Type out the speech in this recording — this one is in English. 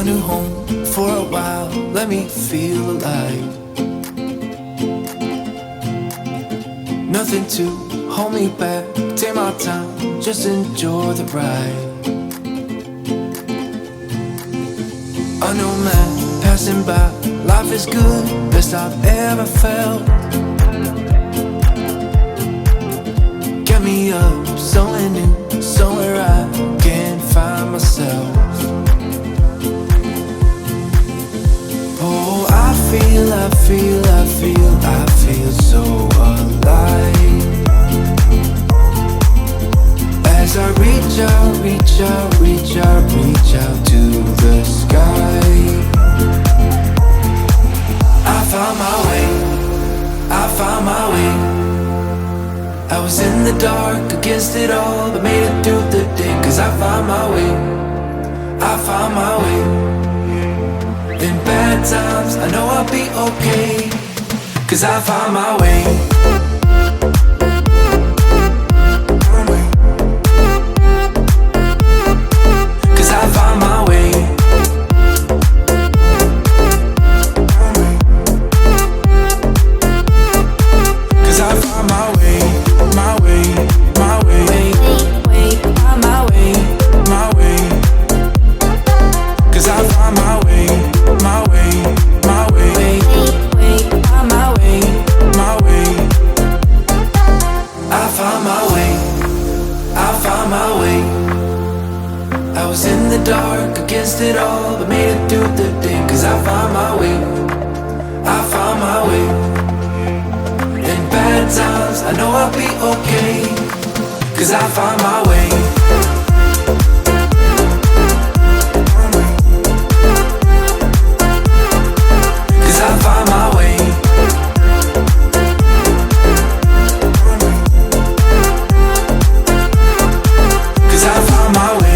a new home for a while, let me feel alive. Nothing to hold me back, take my time, just enjoy the ride. A new man passing by, life is good, best I've ever felt. Get me up, somewhere new, somewhere I can find myself. Oh, I feel so alive. As I reach out to the sky. I found my way. I was in the dark against it all, but made it through the day. Cause I found my way. In bad times, I know I'll be okay. Cause I found my way. Cause I found my way. Cause I found my way. My way. Cause I found my way. My way. I was in the dark against it all, but made it through the day. Cause I found my way. In bad times, I know I'll be okay. Cause I found my way. Cause I found my way. Cause I found my way.